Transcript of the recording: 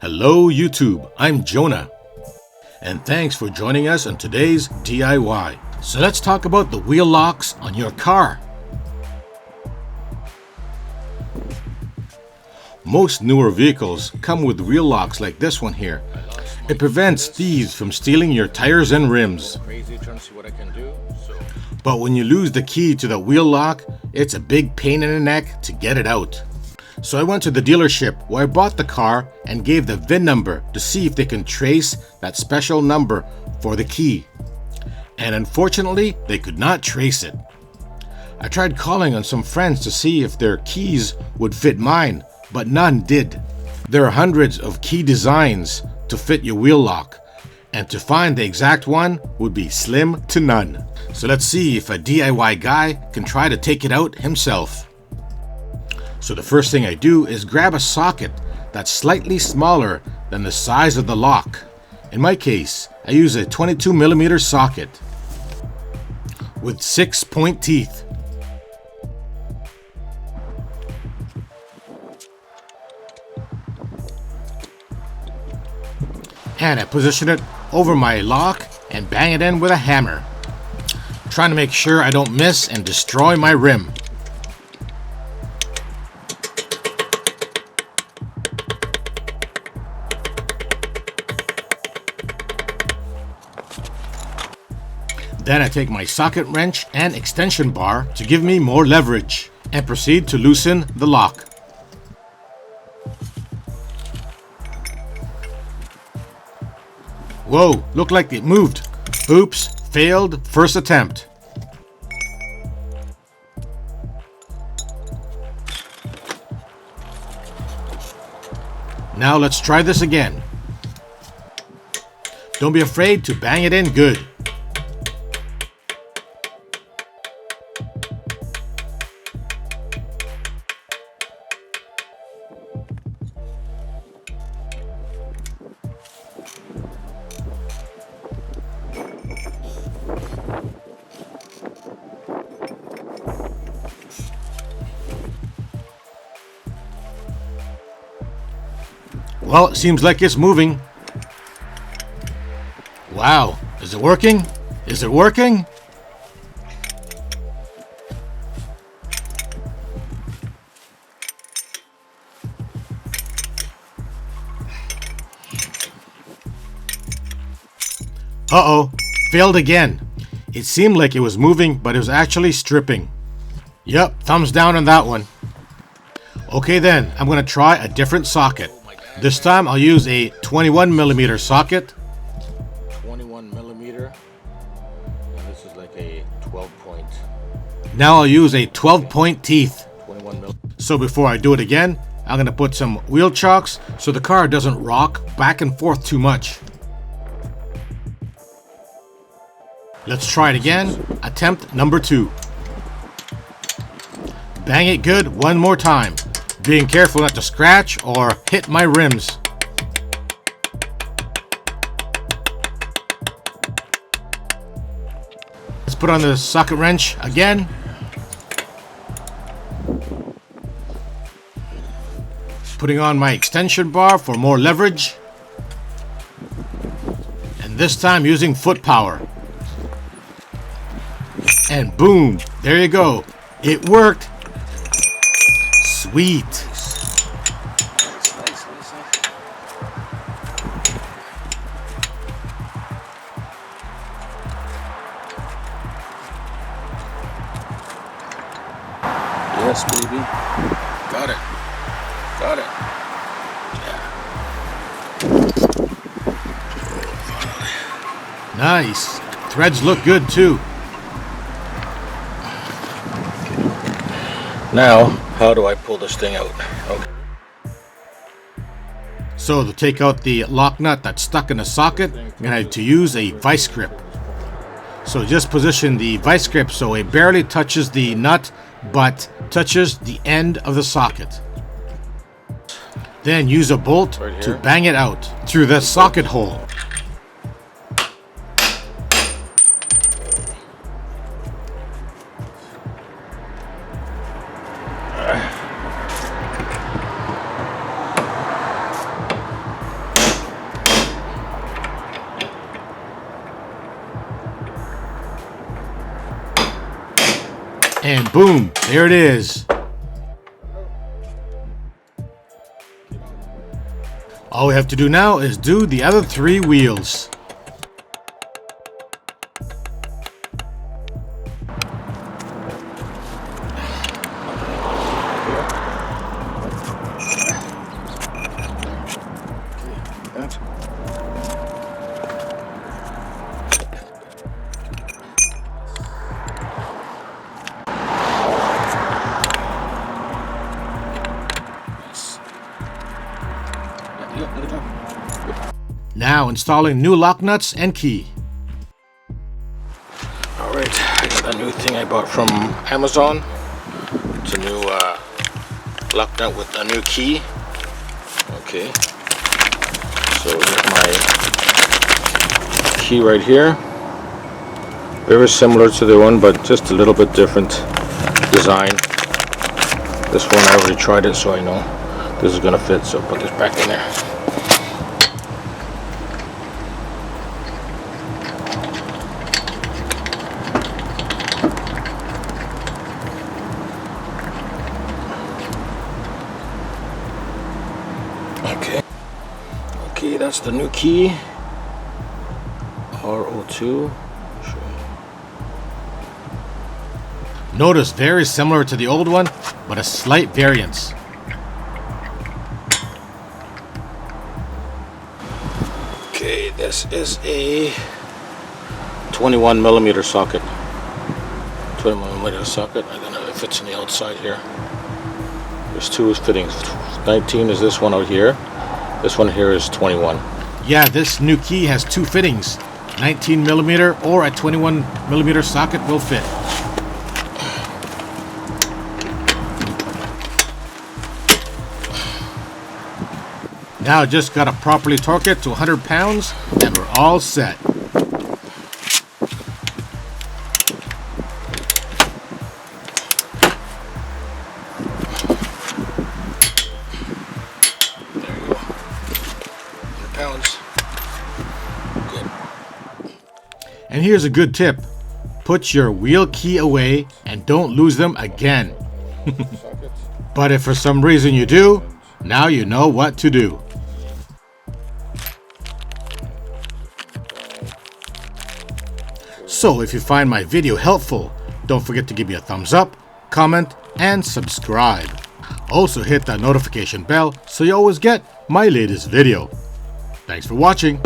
Hello YouTube, I'm Jonah, and thanks for joining us on today's DIY. So let's talk about the wheel locks on your car. Most newer vehicles come with wheel locks like this one here. It prevents thieves from stealing your tires and rims. But when you lose the key to the wheel lock, it's a big pain in the neck to get it out. So I went to the dealership where I bought the car and gave the VIN number to see if they can trace that special number for the key. And unfortunately, they could not trace it. I tried calling on some friends to see if their keys would fit mine, but none did. There are hundreds of key designs to fit your wheel lock, and to find the exact one would be slim to none. So let's see if a DIY guy can try to take it out himself. So the first thing I do is grab a socket that's slightly smaller than the size of the lock. In my case, I use a 22mm socket with 6 point teeth. And I position it over my lock and bang it in with a hammer, trying to make sure I don't miss and destroy my rim. Then I take my socket wrench and extension bar to give me more leverage and proceed to loosen the lock. Whoa, looked like it moved. Oops, failed first attempt. Now let's try this again. Don't be afraid to bang it in good. Well, it seems like it's moving. Wow, is it working? Is it working? Uh-oh, failed again. It seemed like it was moving, but it was actually stripping. Yep, thumbs down on that one. Okay then, I'm gonna try a different socket. This time I'll use a 21mm socket. 21mm, and this is like a 12 point. Now I'll use a 12 point teeth. 21mm. So before I do it again, I'm gonna put some wheel chocks so the car doesn't rock back and forth too much. Let's try it again. Attempt number 2. Bang it good one more time, being careful not to scratch or hit my rims. Let's put on the socket wrench again. Putting on my extension bar for more leverage. And this time using foot power. And boom, there you go. It worked. Sweet. Yes, baby. Got it. Got it. Yeah. Nice. Threads look good too. Now, how do I pull this thing out? Okay. So to take out the lock nut that's stuck in the socket, I'm gonna have to use a vice grip. So just position the vice grip so it barely touches the nut, but touches the end of the socket. Then use a bolt to bang it out through the socket hole. And boom, there it is. All we have to do now is do the other 3 wheels. Now installing new lock nuts and key. Alright, I got a new thing I bought from Amazon. It's a new lock nut with a new key. Okay, so here's my key right here. Very similar to the one, but just a little bit different design. This one I already tried it, so I know this is gonna fit, so put this back in there. Okay, that's the new key. R02. Notice very similar to the old one, but a slight variance. Okay, this is a 21 millimeter socket. 21 millimeter socket. I don't know if it fits on the outside here. There's 2 fittings. 19 is this one out here. This one here is 21. Yeah, this new key has 2 fittings. 19 millimeter or a 21 millimeter socket will fit. Now just gotta properly torque it to 100 pounds and we're all set. Pounds. Good. And here's a good tip. Put your wheel key away and don't lose them again. But if for some reason you do, now you know what to do. So if you find my video helpful, don't forget to give me a thumbs up, comment, and subscribe. Also hit that notification bell so you always get my latest video. Thanks for watching.